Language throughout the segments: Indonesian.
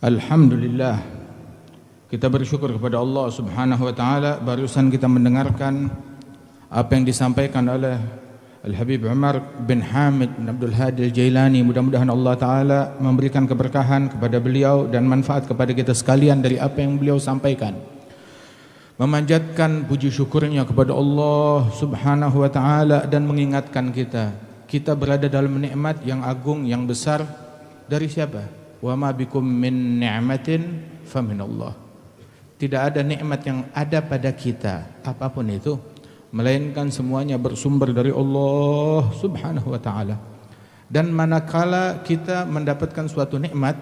Alhamdulillah, kita bersyukur kepada Allah Subhanahu wa taala. Barusan kita mendengarkan apa yang disampaikan oleh Al-Habib Umar bin Hamid bin Abdul Hadi Al-Jailani. Mudah-mudahan Allah taala memberikan keberkahan kepada beliau dan manfaat kepada kita sekalian dari apa yang beliau sampaikan. Memanjatkan puji syukurnya kepada Allah Subhanahu wa taala dan mengingatkan kita berada dalam nikmat yang agung, yang besar. Dari siapa? Wa ma bikum min ni'matin faminallah. Tidak ada nikmat yang ada pada kita apapun itu melainkan semuanya bersumber dari Allah Subhanahu wa taala. Dan manakala kita mendapatkan suatu nikmat,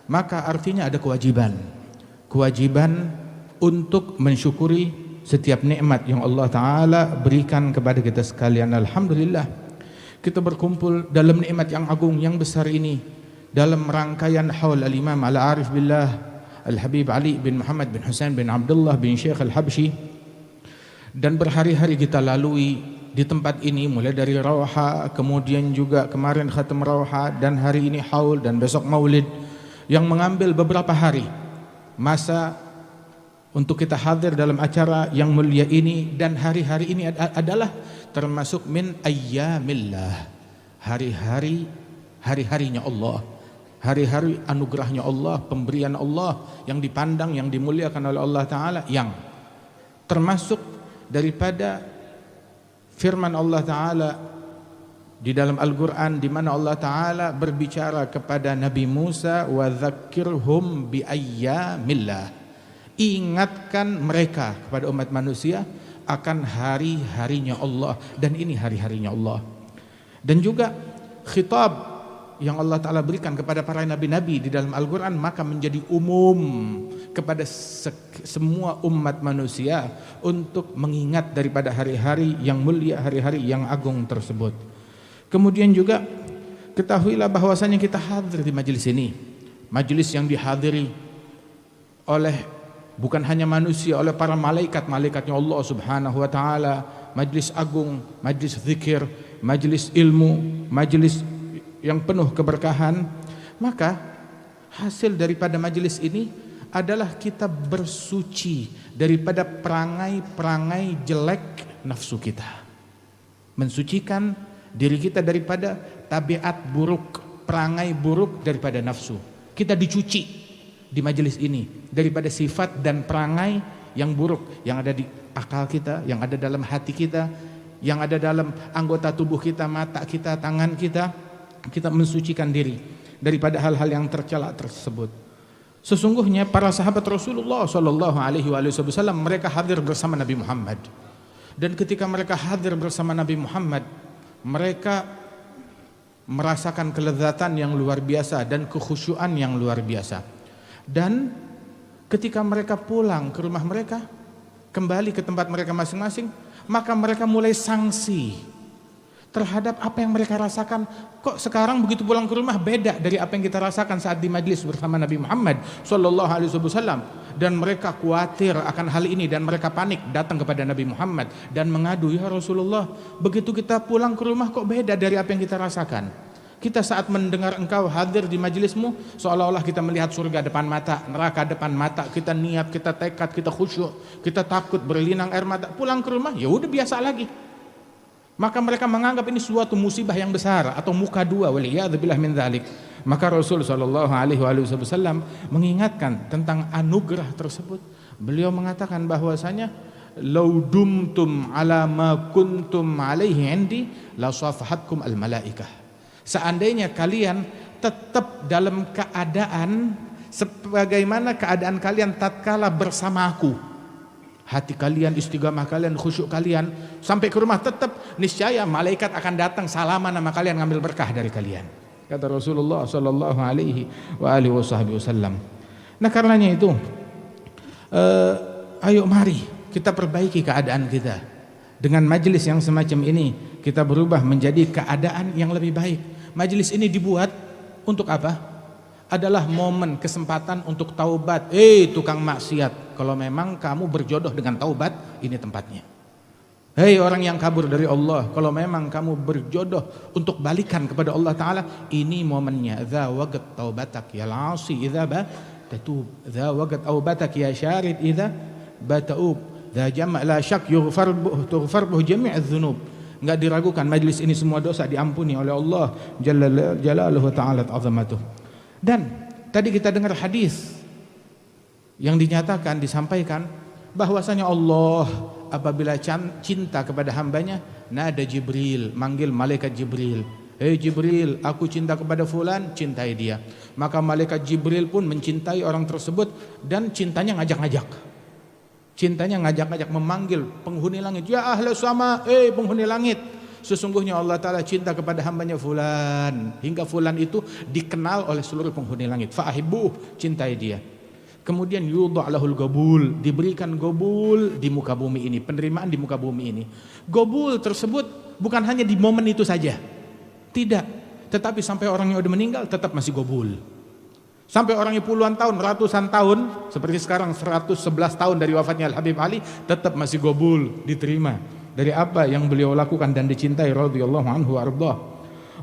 maka artinya ada kewajiban untuk mensyukuri setiap nikmat yang Allah taala berikan kepada kita sekalian. Alhamdulillah, kita berkumpul dalam nikmat yang agung, yang besar ini dalam rangkaian haul al-Imam al-Arif billah Al-Habib Ali bin Muhammad bin Husain bin Abdullah bin Syekh Al-Habsyi. Dan berhari-hari kita lalui di tempat ini, mulai dari Rawha, kemudian juga kemarin khatam Rawha, dan hari ini haul, dan besok maulid, yang mengambil beberapa hari masa untuk kita hadir dalam acara yang mulia ini. Dan hari-hari ini adalah termasuk min ayyamillah, hari-harinya Allah, hari-hari anugerahnya Allah, pemberian Allah yang dipandang, yang dimuliakan oleh Allah Ta'ala, yang termasuk daripada firman Allah Ta'ala di dalam Al-Quran, di mana Allah Ta'ala berbicara kepada Nabi Musa, wa dzakirhum bi ayyamillah, ingatkan mereka, kepada umat manusia, akan hari-harinya Allah. Dan ini hari-harinya Allah. Dan juga khitab yang Allah Ta'ala berikan kepada para nabi-nabi di dalam Al-Quran, maka menjadi umum kepada semua umat manusia untuk mengingat daripada hari-hari yang mulia, hari-hari yang agung tersebut. Kemudian juga ketahuilah bahwasanya kita hadir di majelis ini, majelis yang dihadiri oleh bukan hanya manusia, oleh para malaikat-malaikatnya Allah Subhanahu wa taala, majelis agung, majelis zikir, majelis ilmu, majelis yang penuh keberkahan. Maka hasil daripada majelis ini adalah kita bersuci daripada perangai-perangai jelek nafsu kita, mensucikan diri kita daripada tabiat buruk, perangai buruk daripada nafsu. Kita dicuci di majelis ini daripada sifat dan perangai yang buruk yang ada di akal kita, yang ada dalam hati kita, yang ada dalam anggota tubuh kita, mata kita, tangan kita. Kita mensucikan diri daripada hal-hal yang tercela tersebut. Sesungguhnya para sahabat Rasulullah sallallahu alaihi wasallam, mereka hadir bersama Nabi Muhammad. Dan ketika mereka hadir bersama Nabi Muhammad, mereka merasakan kelezatan yang luar biasa dan kekhusyuan yang luar biasa. Dan ketika mereka pulang ke rumah mereka, kembali ke tempat mereka masing-masing, maka mereka mulai sanksi terhadap apa yang mereka rasakan. Kok sekarang begitu pulang ke rumah beda dari apa yang kita rasakan saat di majlis bersama Nabi Muhammad sallallahu alaihi wasallam. Dan mereka khawatir akan hal ini dan mereka panik datang kepada Nabi Muhammad dan mengadu, ya Rasulullah, begitu kita pulang ke rumah kok beda dari apa yang kita rasakan. Kita saat mendengar engkau hadir di majlismu, seolah-olah kita melihat surga depan mata, neraka depan mata. Kita niat, kita tekad, kita khusyuk, kita takut, berlinang air mata. Pulang ke rumah ya udah biasa lagi. Maka mereka menganggap ini suatu musibah yang besar atau muka dua, waliyadzubillah min dzalik. Maka Rasul sallallahu alaihi wasallam mengingatkan tentang anugerah tersebut. Beliau mengatakan bahwasanya law dumtum ala ma kuntum alaihi indi la safahatkum al malaikah. Seandainya kalian tetap dalam keadaan sebagaimana keadaan kalian tatkala bersamaku, hati kalian, istiqamah kalian, khusyuk kalian, sampai ke rumah tetap niscaya malaikat akan datang salaman sama kalian, ngambil berkah dari kalian, kata Rasulullah sallallahu alaihi wasallam. Nah karenanya itu ayo mari kita perbaiki keadaan kita dengan majelis yang semacam ini. Kita berubah menjadi keadaan yang lebih baik. Majelis ini dibuat untuk apa? Adalah momen, kesempatan untuk taubat. Tukang maksiat, kalau memang kamu berjodoh dengan taubat, ini tempatnya. Hei orang yang kabur dari Allah, kalau memang kamu berjodoh untuk balikan kepada Allah Ta'ala, ini momennya. Idza waqat taubatak ya al-'asi idza tatub. Dha waqad aubatak ya syarid idza bataub. Dha jama' la syak tughfar buh jami' adz-dzunub. Enggak diragukan majlis ini semua dosa diampuni oleh Allah jalla jalaluhu ta'ala azamatuh. Dan tadi kita dengar hadis yang dinyatakan disampaikan bahwasanya Allah apabila cinta kepada hambanya, nada Jibril, manggil malaikat Jibril. Hei Jibril, aku cinta kepada fulan, cintai dia. Maka malaikat Jibril pun mencintai orang tersebut dan cintanya ngajak-ngajak. Cintanya ngajak-ngajak, memanggil penghuni langit. Ya ahla sama, penghuni langit. Sesungguhnya Allah Ta'ala cinta kepada hambanya fulan. Hingga fulan itu dikenal oleh seluruh penghuni langit. Fa'ahibbuh, cintai dia. Kemudian yudha' lahul gobul, diberikan gobul di muka bumi ini, penerimaan di muka bumi ini. Gobul tersebut bukan hanya di momen itu saja. Tidak, tetapi sampai orangnya udah meninggal tetap masih gobul. Sampai orangnya puluhan tahun, ratusan tahun, seperti sekarang 111 tahun dari wafatnya Al-Habib Ali, tetap masih gobul, diterima dari apa yang beliau lakukan dan dicintai radhiyallahu anhu warḍah.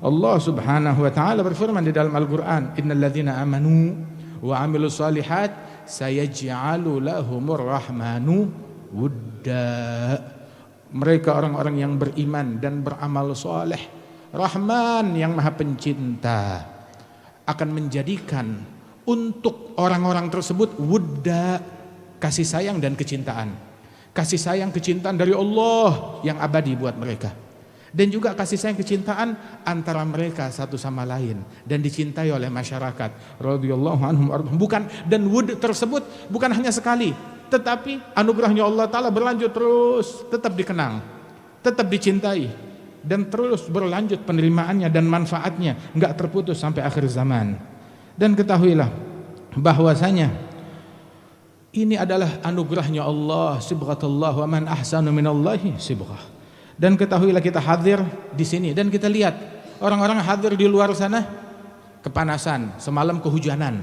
Allah Subhanahu wa taala berfirman di dalam Al-Qur'an, "Innal ladzina amanu wa 'amilus shalihat sayaj'alu lahumur rahmanu wudda." Mereka orang-orang yang beriman dan beramal saleh, Rahman yang Maha Pencinta akan menjadikan untuk orang-orang tersebut wudda, kasih sayang dan kecintaan. Kasih sayang kecintaan dari Allah yang abadi buat mereka. Dan juga kasih sayang kecintaan antara mereka satu sama lain dan dicintai oleh masyarakat radhiyallahu anhum. Bukan, dan wud tersebut bukan hanya sekali, tetapi anugerahnya Allah Ta'ala berlanjut terus, tetap dikenang, tetap dicintai, dan terus berlanjut penerimaannya dan manfaatnya, enggak terputus sampai akhir zaman. Dan ketahuilah bahwasanya ini adalah anugerahnya Allah, sibghatullah, wa man ahsanu minallahi sibghah. Dan ketahuilah kita hadir di sini dan kita lihat orang-orang hadir di luar sana kepanasan, semalam kehujanan,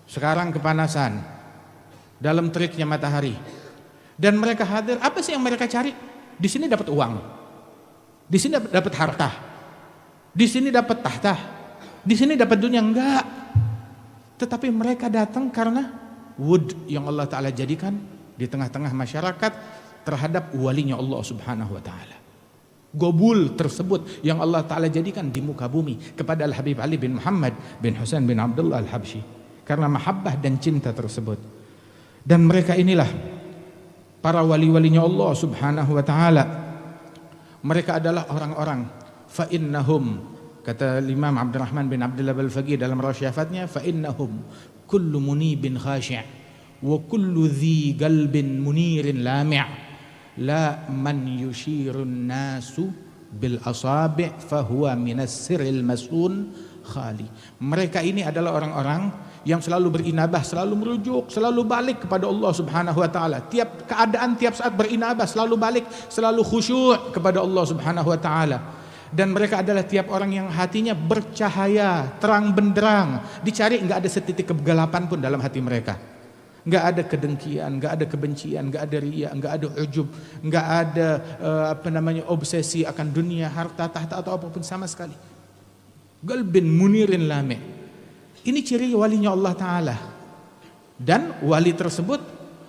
sekarang kepanasan dalam teriknya matahari. Dan mereka hadir, apa sih yang mereka cari? Di sini dapat uang. Di sini dapat harta, di sini dapat tahta, di sini dapat dunia, enggak. Tetapi mereka datang karena wud yang Allah Ta'ala jadikan di tengah-tengah masyarakat terhadap walinya Allah Subhanahu wa Ta'ala. Gobul tersebut yang Allah Ta'ala jadikan di muka bumi kepada Al-Habib Ali bin Muhammad bin Husain bin Abdullah Al-Habsyi karena mahabbah dan cinta tersebut. Dan mereka inilah para wali-walinya Allah Subhanahu wa Ta'ala. Mereka adalah orang-orang fa innahum, kata Imam Abdurrahman bin Abdullah Al-Faqih dalam rasyafatnya, fa innahum kullu munibin khashi' wa kullu dhi qalbin munirin lami' la man yushirun nasu bil asabi' fa huwa minas sirril masun khali. Mereka ini adalah orang-orang yang selalu berinabah, selalu merujuk, selalu balik kepada Allah Subhanahu wa Ta'ala. Tiap keadaan, tiap saat berinabah, selalu balik, selalu khusyuk kepada Allah Subhanahu wa Ta'ala. Dan mereka adalah tiap orang yang hatinya bercahaya, terang benderang, dicari enggak ada setitik kegelapan pun dalam hati mereka. Enggak ada kedengkian, enggak ada kebencian, enggak ada riya, enggak ada ujub, enggak ada obsesi akan dunia, harta, tahta atau apapun sama sekali. Qalbin munirin lami'. Ini ciri walinya Allah Ta'ala. Dan wali tersebut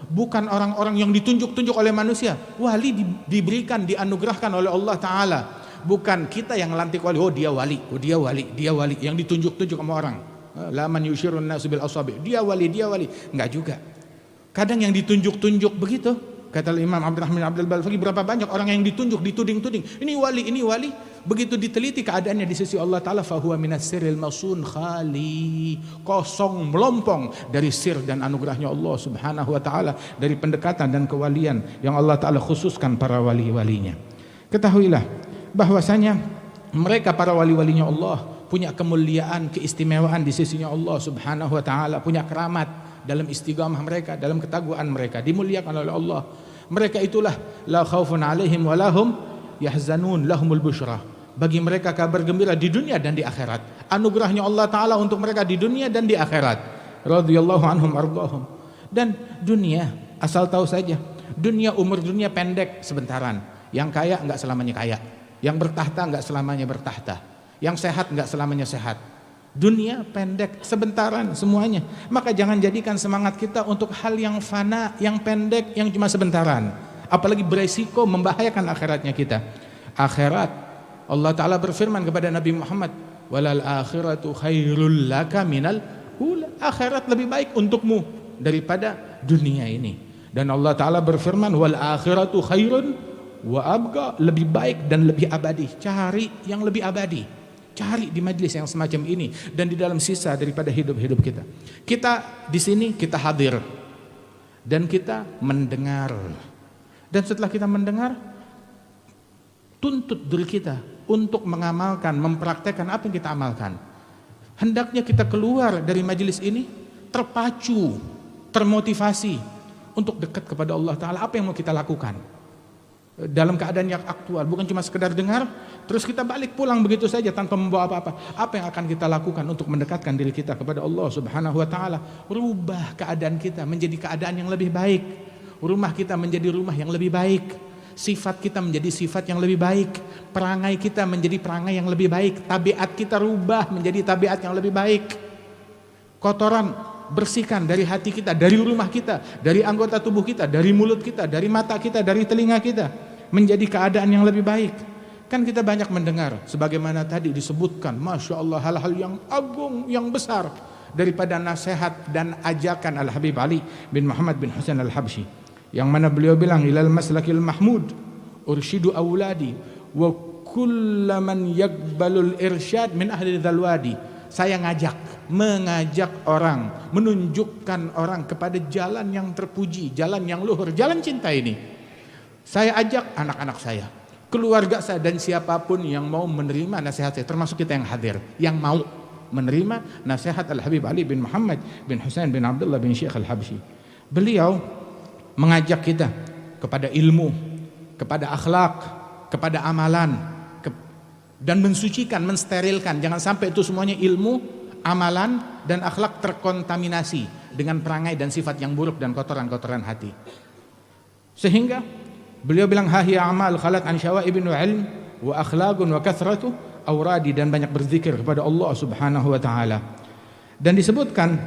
bukan orang-orang yang ditunjuk-tunjuk oleh manusia. Wali diberikan, dianugerahkan oleh Allah Ta'ala. Bukan kita yang lantik wali. Oh dia wali, oh dia wali, dia wali. Yang ditunjuk-tunjuk sama orang. La man yushirun nasu bil asabi'. Dia wali, dia wali. Enggak juga. Kadang yang ditunjuk-tunjuk begitu. Kata Imam Abdurrahman bin Abdul Balfaqih, berapa banyak orang yang ditunjuk, dituding-tuding. Ini wali, ini wali. Begitu diteliti keadaannya di sisi Allah Ta'ala, fahuwa minas sirril masun khali. Kosong, melompong dari sir dan anugerahnya Allah Subhanahu wa Ta'ala, dari pendekatan dan kewalian yang Allah Ta'ala khususkan para wali-walinya. Ketahuilah bahwasanya mereka para wali-walinya Allah punya kemuliaan, keistimewaan di sisinya Allah Subhanahu wa Ta'ala, punya keramat dalam istiqamah mereka, dalam ketaguhan mereka, dimuliakan oleh Allah. Mereka itulah la khaufun alaihim wa lahum yahzanun, lahumul busyra. Bagi mereka kabar gembira di dunia dan di akhirat. Anugerahnya Allah Ta'ala untuk mereka di dunia dan di akhirat. Radhiyallahu anhum ardhahum. Dan dunia, asal tahu saja, dunia, umur dunia pendek sebentaran. Yang kaya enggak selamanya kaya, yang bertahta enggak selamanya bertahta, yang sehat enggak selamanya sehat. Dunia pendek, sebentaran semuanya. Maka jangan jadikan semangat kita untuk hal yang fana, yang pendek, yang cuma sebentaran. Apalagi beresiko membahayakan akhiratnya kita. Akhirat, Allah Ta'ala berfirman kepada Nabi Muhammad, walal akhiratu khairul laka minal ula. Akhirat lebih baik untukmu daripada dunia ini. Dan Allah Ta'ala berfirman, wal akhiratu khairun wa abqa, lebih baik dan lebih abadi. Cari yang lebih abadi. Cari di majlis yang semacam ini dan di dalam sisa daripada hidup-hidup kita. Kita di sini, kita hadir dan kita mendengar. Dan setelah kita mendengar, tuntut diri kita untuk mengamalkan, mempraktekkan apa yang kita amalkan. Hendaknya kita keluar dari majlis ini terpacu, termotivasi untuk dekat kepada Allah Ta'ala. Apa yang mau kita lakukan dalam keadaan yang aktual, bukan cuma sekedar dengar terus kita balik pulang begitu saja tanpa membawa apa-apa. Apa yang akan kita lakukan untuk mendekatkan diri kita kepada Allah Subhanahu wa Ta'ala? Rubah keadaan kita menjadi keadaan yang lebih baik, rumah kita menjadi rumah yang lebih baik, sifat kita menjadi sifat yang lebih baik, perangai kita menjadi perangai yang lebih baik, tabiat kita rubah menjadi tabiat yang lebih baik. Kotoran bersihkan dari hati kita, dari rumah kita, dari anggota tubuh kita, dari mulut kita, dari mata kita, dari telinga kita, menjadi keadaan yang lebih baik. Kan kita banyak mendengar sebagaimana tadi disebutkan, Masya Allah, hal-hal yang agung, yang besar daripada nasihat dan ajakan Al-Habib Ali bin Muhammad bin Husain Al-Habsyi, yang mana beliau bilang, ilal maslakil mahmud urshidu awladi wa kullaman yakbalul irsyad min ahli dzalwadi. Saya mengajak orang, menunjukkan orang kepada jalan yang terpuji, jalan yang luhur, jalan cinta ini. Saya ajak anak-anak saya, keluarga saya, dan siapapun yang mau menerima nasihat saya, termasuk kita yang hadir, yang mau menerima nasihat Al-Habib Ali bin Muhammad bin Husain bin Abdullah bin Syekh Al-Habsyi. Beliau mengajak kita kepada ilmu, kepada akhlak, kepada amalan, dan mensucikan, mensterilkan. Jangan sampai itu semuanya ilmu, amalan, dan akhlak terkontaminasi dengan perangai dan sifat yang buruk dan kotoran-kotoran hati. Sehingga beliau bilang, hahiya amal khalat an syawaibin wa ilm wa akhlaqun wa kathratu awradi, dan banyak berzikir kepada Allah Subhanahu wa Ta'ala. Dan disebutkan,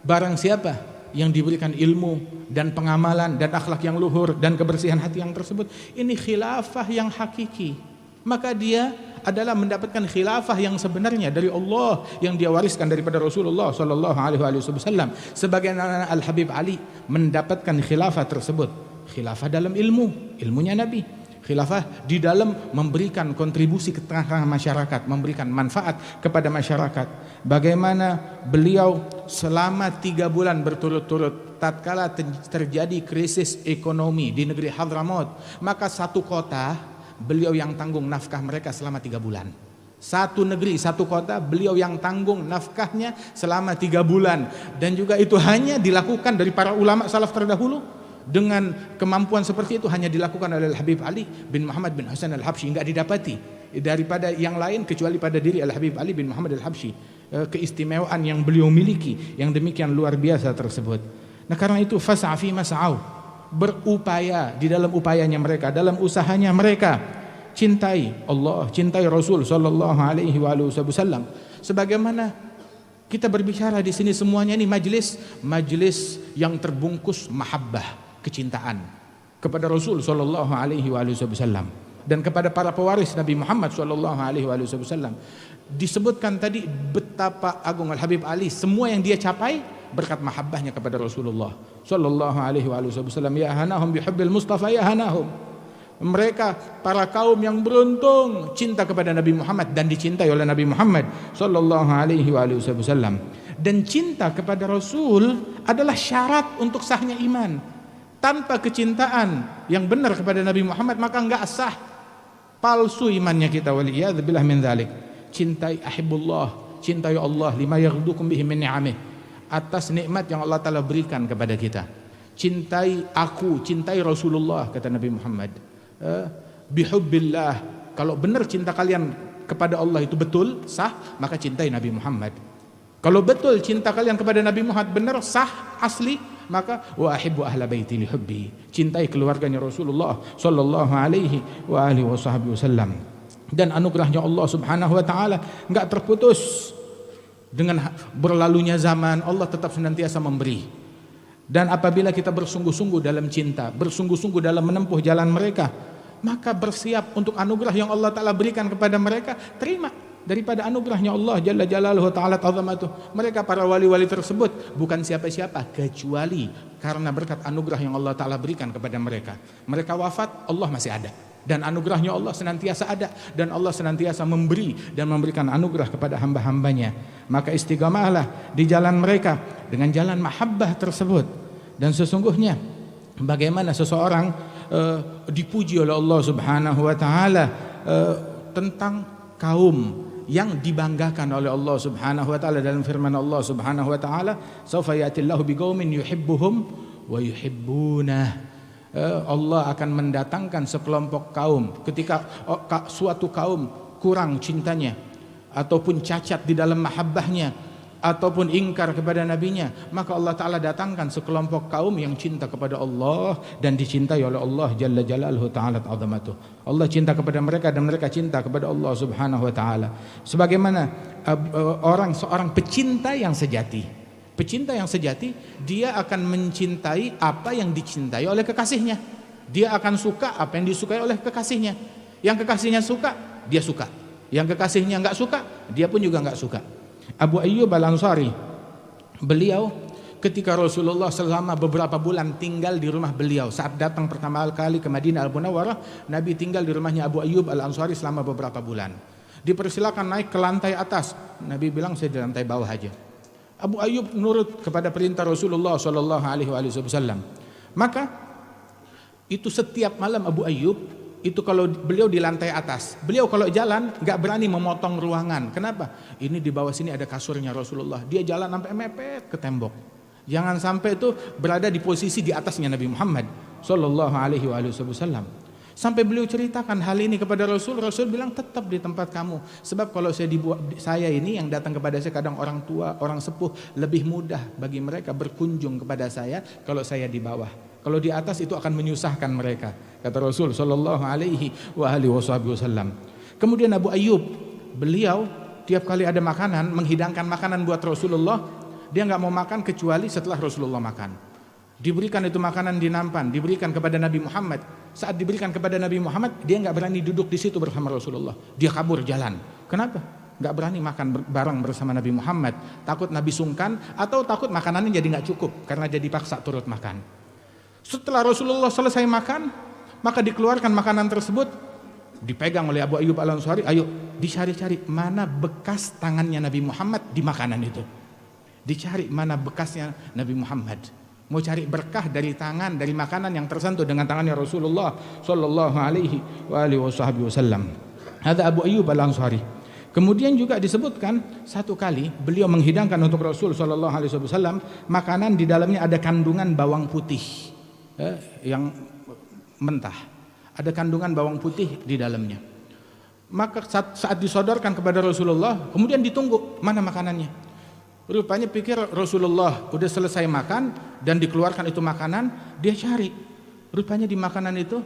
barang siapa yang diberikan ilmu dan pengamalan dan akhlak yang luhur dan kebersihan hati yang tersebut, ini khilafah yang hakiki, maka dia adalah mendapatkan khilafah yang sebenarnya dari Allah, yang dia wariskan daripada Rasulullah sallallahu alaihi wasallam. Sebagaimana Al-Habib Ali mendapatkan khilafah tersebut, khilafah dalam ilmu, ilmunya Nabi, khilafah di dalam memberikan kontribusi ke tengah-tengah masyarakat, memberikan manfaat kepada masyarakat. Bagaimana beliau selama 3 bulan berturut-turut, tatkala terjadi krisis ekonomi di negeri Hadramaut, maka satu kota beliau yang tanggung nafkah mereka selama 3 bulan. Satu negeri, satu kota, beliau yang tanggung nafkahnya selama 3 bulan. Dan juga itu hanya dilakukan dari para ulama salaf terdahulu. Dengan kemampuan seperti itu hanya dilakukan oleh Al-Habib Ali bin Muhammad bin Husain Al-Habsyi. Enggak didapati daripada yang lain kecuali pada diri Al-Habib Ali bin Muhammad Al-Habsyi. Keistimewaan yang beliau miliki yang demikian luar biasa tersebut. Nah, karena itu fas'a fi mas'au, berupaya di dalam upayanya mereka, dalam usahanya mereka, cintai Allah, cintai Rasul sallallahu alaihi wasallam. Sebagaimana kita berbicara di sini semuanya ini majlis yang terbungkus mahabbah, kecintaan kepada Rasul sallallahu alaihi wasallam dan kepada para pewaris Nabi Muhammad sallallahu alaihi wasallam. Disebutkan tadi betapa agung Al-Habib Ali, semua yang dia capai berkat mahabbahnya kepada Rasulullah sallallahu alaihi wasallam. Ya hanahum bihubbil Mustafa, ya hanahum. Mereka para kaum yang beruntung cinta kepada Nabi Muhammad dan dicintai oleh Nabi Muhammad sallallahu alaihi wasallam. Dan cinta kepada Rasul adalah syarat untuk sahnya iman. Tanpa kecintaan yang benar kepada Nabi Muhammad maka enggak sah, palsu imannya kita, waliyadzubillah min dzalik. Cintai ahibullah, cintai Allah, lima yaghdukum bihi min ni'amih, atas nikmat yang Allah Ta'ala berikan kepada kita. Cintai aku, cintai Rasulullah, kata Nabi Muhammad. Bihubbillah, kalau benar cinta kalian kepada Allah itu betul, sah, maka cintai Nabi Muhammad. Kalau betul cinta kalian kepada Nabi Muhammad benar, sah, asli, maka wa ahibbu ahla baiti li hubbi, cintai keluarganya Rasulullah sallallahu alaihi wa alihi wasallam. Dan anugerahnya Allah Subhanahu wa taala enggak terputus Dengan berlalunya zaman, Allah tetap senantiasa memberi. Dan apabila kita bersungguh-sungguh dalam cinta, bersungguh-sungguh dalam menempuh jalan mereka, maka bersiap untuk anugerah yang Allah Ta'ala berikan kepada mereka. Terima daripada anugerahnya Allah Jalla Jalaluhu Ta'ala Ta'zamatuh. Mereka para wali-wali tersebut bukan siapa-siapa kecuali karena berkat anugerah yang Allah Ta'ala berikan kepada mereka. Mereka wafat, Allah masih ada, dan anugerahnya Allah senantiasa ada, dan Allah senantiasa memberi dan memberikan anugerah kepada hamba-hambanya. Maka istiqamahlah di jalan mereka dengan jalan mahabbah tersebut. Dan sesungguhnya bagaimana seseorang dipuji oleh Allah Subhanahu wa Ta'ala tentang kaum yang dibanggakan oleh Allah Subhanahu wa Ta'ala dalam firman Allah Subhanahu wa Ta'ala, "Sawfa ya'tillahu biqaumin yuhibbuhum wa yuhibbunah." Allah akan mendatangkan sekelompok kaum ketika suatu kaum kurang cintanya ataupun cacat di dalam mahabbahnya ataupun ingkar kepada nabinya, maka Allah Ta'ala datangkan sekelompok kaum yang cinta kepada Allah dan dicintai oleh Allah Jalla Jalaluhu Ta'ala Ta'zamatuh. Allah cinta kepada mereka dan mereka cinta kepada Allah Subhanahu wa Ta'ala. Sebagaimana seorang pecinta yang sejati. Pecinta yang sejati, dia akan mencintai apa yang dicintai oleh kekasihnya. Dia akan suka apa yang disukai oleh kekasihnya. Yang kekasihnya suka, dia suka. Yang kekasihnya enggak suka, dia pun juga enggak suka. Abu Ayyub Al-Ansari, beliau ketika Rasulullah selama beberapa bulan tinggal di rumah beliau, saat datang pertama kali ke Madinah Al-Munawwarah, Nabi tinggal di rumahnya Abu Ayyub Al-Ansari selama beberapa bulan. Dipersilakan naik ke lantai atas, Nabi bilang saya di lantai bawah aja. Abu Ayyub menurut kepada perintah Rasulullah Shallallahu Alaihi Wasallam. Maka itu setiap malam Abu Ayyub itu kalau beliau di lantai atas, beliau kalau jalan nggak berani memotong ruangan. Kenapa? Ini di bawah sini ada kasurnya Rasulullah. Dia jalan sampai mepet ke tembok. Jangan sampai itu berada di posisi di atasnya Nabi Muhammad Shallallahu Alaihi Wasallam. Sampai beliau ceritakan hal ini kepada Rasul. Rasul bilang tetap di tempat kamu. Sebab kalau saya ini yang datang kepada saya kadang orang tua, orang sepuh, lebih mudah bagi mereka berkunjung kepada saya kalau saya di bawah. Kalau di atas itu akan menyusahkan mereka, kata Rasul Shallallahu Alaihi Wasallam. Kemudian Abu Ayyub, beliau tiap kali ada makanan, menghidangkan makanan buat Rasulullah, dia nggak mau makan kecuali setelah Rasulullah makan. Diberikan itu makanan di nampan, diberikan kepada Nabi Muhammad. Saat diberikan kepada Nabi Muhammad, dia nggak berani duduk di situ bersama Rasulullah. Dia kabur jalan. Kenapa? Nggak berani makan bareng bersama Nabi Muhammad. Takut Nabi sungkan atau takut makanannya jadi nggak cukup karena jadi paksa turut makan. Setelah Rasulullah selesai makan, maka dikeluarkan makanan tersebut, dipegang oleh Abu Ayyub Al-Ansari. Ayo dicari-cari mana bekas tangannya Nabi Muhammad di makanan itu. Dicari mana bekasnya Nabi Muhammad. Mau cari berkah dari tangan, dari makanan yang tersentuh dengan tangannya Rasulullah Sallallahu Alaihi Wasallam. Ada Abu Ayyub Al-Ansari. Kemudian juga disebutkan satu kali beliau menghidangkan untuk Rasul Sallallahu Alaihi Wasallam makanan di dalamnya ada kandungan bawang putih yang mentah, ada kandungan bawang putih di dalamnya. Maka saat disodorkan kepada Rasulullah, kemudian ditunggu mana makanannya. Rupanya pikir Rasulullah udah selesai makan dan dikeluarkan itu makanan, dia cari. Rupanya di makanan itu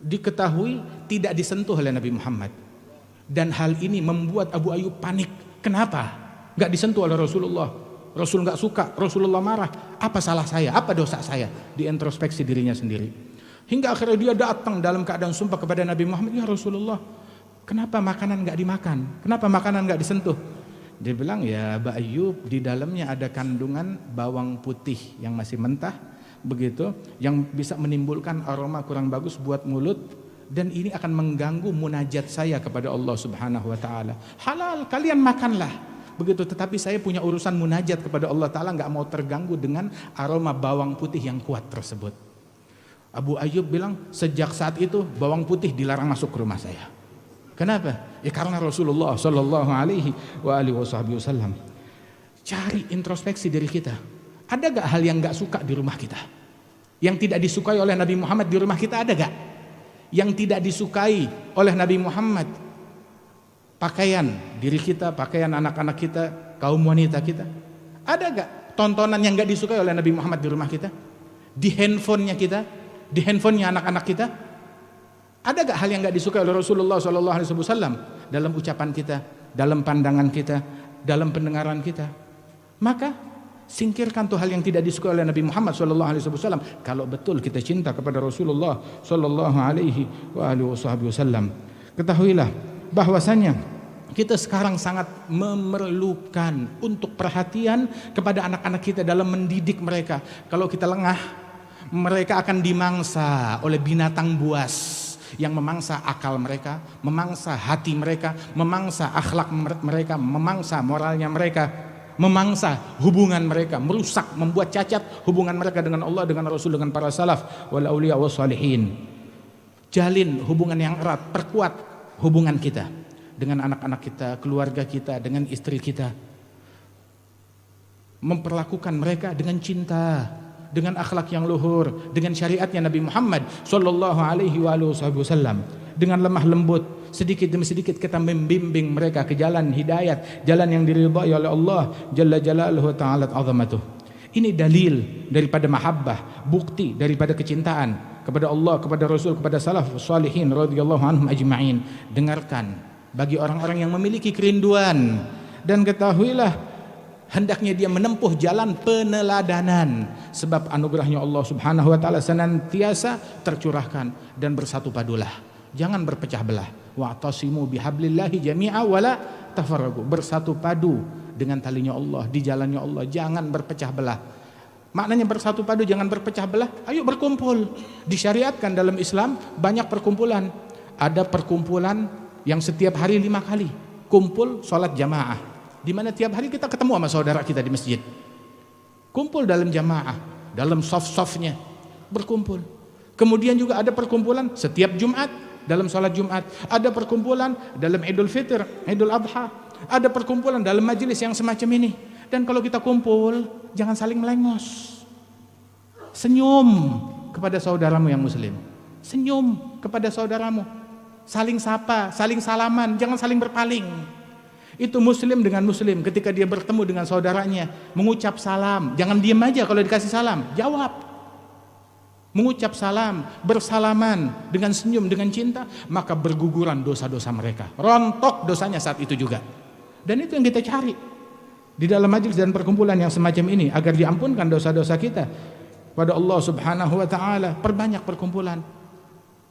diketahui tidak disentuh oleh Nabi Muhammad. Dan hal ini membuat Abu Ayyub panik. Kenapa? Gak disentuh oleh Rasulullah. Rasul gak suka, Rasulullah marah. Apa salah saya? Apa dosa saya? Diintrospeksi dirinya sendiri. Hingga akhirnya dia datang dalam keadaan sumpah kepada Nabi Muhammad, ya Rasulullah, kenapa makanan gak dimakan? Kenapa makanan gak disentuh? Dia bilang, ya Abu Ayyub, di dalamnya ada kandungan bawang putih yang masih mentah, begitu, yang bisa menimbulkan aroma kurang bagus buat mulut, dan ini akan mengganggu munajat saya kepada Allah Subhanahu wa Ta'ala. Halal, kalian makanlah. Begitu, tetapi saya punya urusan munajat kepada Allah Ta'ala, gak mau terganggu dengan aroma bawang putih yang kuat tersebut. Abu Ayyub bilang, sejak saat itu bawang putih dilarang masuk ke rumah saya. Kenapa? Ya karena Rasulullah Sallallahu Alaihi Wasallam. Cari introspeksi diri kita. Ada gak hal yang gak suka di rumah kita? Yang tidak disukai oleh Nabi Muhammad di rumah kita, ada gak? Yang tidak disukai oleh Nabi Muhammad, pakaian diri kita, pakaian anak-anak kita, kaum wanita kita, ada gak tontonan yang gak disukai oleh Nabi Muhammad di rumah kita? Di handphonenya kita, di handphonenya anak-anak kita, ada gak hal yang gak disukai oleh Rasulullah SAW dalam ucapan kita, dalam pandangan kita, dalam pendengaran kita. Maka singkirkan tuh hal yang tidak disukai oleh Nabi Muhammad SAW. Kalau betul kita cinta kepada Rasulullah SAW, ketahuilah bahwasanya kita sekarang sangat memerlukan untuk perhatian kepada anak-anak kita dalam mendidik mereka. Kalau kita lengah, mereka akan dimangsa oleh binatang buas yang memangsa akal mereka, memangsa hati mereka, memangsa akhlak mereka, memangsa moralnya mereka, memangsa hubungan mereka, merusak, membuat cacat hubungan mereka dengan Allah, dengan Rasul, dengan para salaf wal auliya was salihin. Jalin hubungan yang erat, perkuat hubungan kita dengan anak-anak kita, keluarga kita, dengan istri kita. Memperlakukan mereka dengan cinta, dengan akhlak yang luhur, dengan syariatnya Nabi Muhammad SAW, dengan lemah lembut. Sedikit demi sedikit kita membimbing mereka ke jalan hidayat, jalan yang diridhai oleh Allah Jalla Jalaluhu Ta'ala Azamatuh. Ini dalil daripada mahabbah, bukti daripada kecintaan kepada Allah, kepada Rasul, kepada salaf salihin radhiyallahu anhum ajma'in. Dengarkan bagi orang-orang yang memiliki kerinduan, dan ketahuilah hendaknya dia menempuh jalan peneladanan, sebab anugerahnya Allah Subhanahu wa taala senantiasa tercurahkan, dan bersatu padulah, jangan berpecah belah. Wa'tasimu bihablillahi jami'a wala tafarraqu. Bersatu padu dengan talinya Allah, di jalannya Allah, jangan berpecah belah. Maknanya bersatu padu, jangan berpecah belah. Ayo berkumpul. Disyariatkan dalam Islam banyak perkumpulan. Ada perkumpulan yang setiap hari 5 kali kumpul sholat jamaah, di mana tiap hari kita ketemu sama saudara kita di masjid, kumpul dalam jamaah, dalam saf-safnya berkumpul. Kemudian juga ada perkumpulan setiap Jumat dalam sholat Jumat, ada perkumpulan dalam Idul Fitr, Idul Adha, ada perkumpulan dalam majelis yang semacam ini. Dan kalau kita kumpul, jangan saling melengos. Senyum kepada saudaramu yang muslim, senyum kepada saudaramu, saling sapa, saling salaman, jangan saling berpaling. Itu muslim dengan muslim ketika dia bertemu dengan saudaranya, mengucap salam, jangan diam aja kalau dikasih salam, jawab. Mengucap salam, bersalaman dengan senyum, dengan cinta, maka berguguran dosa-dosa mereka, rontok dosanya saat itu juga. Dan itu yang kita cari di dalam majelis dan perkumpulan yang semacam ini, agar diampunkan dosa-dosa kita pada Allah Subhanahu wa taala. Perbanyak perkumpulan.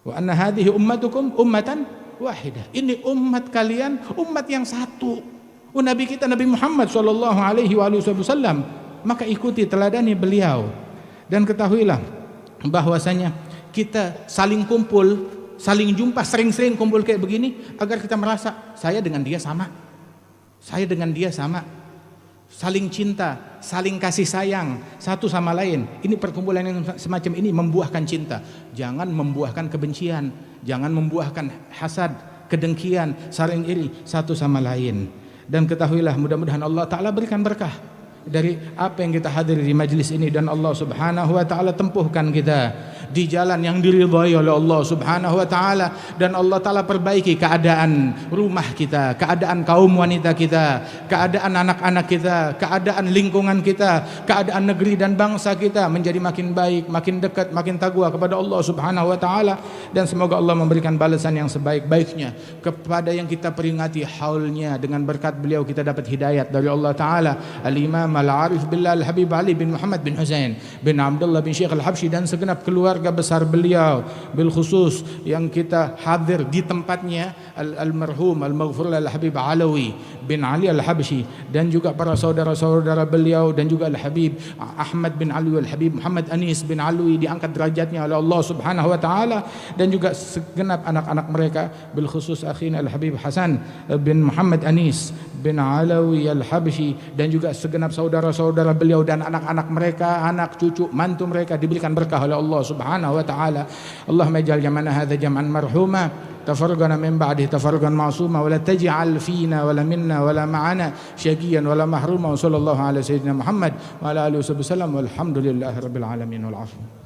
Wa anna hadhihi ummatukum ummatan wahidah. Ini umat kalian, umat yang satu. Nabi kita Nabi Muhammad sallallahu alaihi wasallam, maka ikuti, teladani beliau. Dan ketahuilah bahwasanya kita saling kumpul, saling jumpa, sering-sering kumpul kayak begini agar kita merasa saya dengan dia sama. Saya dengan dia sama. Saling cinta, saling kasih sayang satu sama lain. Ini perkumpulan yang semacam ini membuahkan cinta, jangan membuahkan kebencian, jangan membuahkan hasad, kedengkian, saling iri satu sama lain. Dan ketahuilah, mudah-mudahan Allah Ta'ala berikan berkah dari apa yang kita hadiri di majlis ini, dan Allah Subhanahu wa taala tempuhkan kita di jalan yang diridhai oleh Allah Subhanahu wa taala, dan Allah Ta'ala perbaiki keadaan rumah kita, keadaan kaum wanita kita, keadaan anak-anak kita, keadaan lingkungan kita, keadaan negeri dan bangsa kita menjadi makin baik, makin dekat, makin taqwa kepada Allah Subhanahu wa taala. Dan semoga Allah memberikan balasan yang sebaik-baiknya kepada yang kita peringati haulnya. Dengan berkat beliau kita dapat hidayat dari Allah Ta'ala. Al-Imam Al-Arif Billah Al-Habib Ali bin Muhammad bin Husain bin Abdullah bin Syekh Al-Habsyi dan segenap keluarga besar beliau, bil khusus yang kita hadir di tempatnya, Al-Marhum Al-Maghfur Al-Habib Alawi bin Ali Al-Habsyi, dan juga para saudara-saudara beliau, dan juga Al-Habib Ahmad bin Alwi, Al-Habib Muhammad Anis bin Alwi diangkat derajatnya oleh Allah Subhanahu wa taala, dan juga segenap anak-anak mereka, bil khusus akhina Al-Habib Hasan bin Muhammad Anis bin Alawi Al-Habsyi, dan juga segenap saudara-saudara beliau dan anak-anak mereka, anak cucu mantu mereka diberikan berkah oleh Allah Subhanahu wa taala. Allahumma ij'al jam'ana hadza jam'an marhuma, tafarraqana min ba'dihi tafarruqan ma'suma, wa la taj'al fina wa la minna wa la ma'ana syaqiyan wa la mahruma. Wa sallallahu ala sayyidina Muhammad wa ala alihi wasallam, walhamdulillahi rabbil alamin wal 'afw.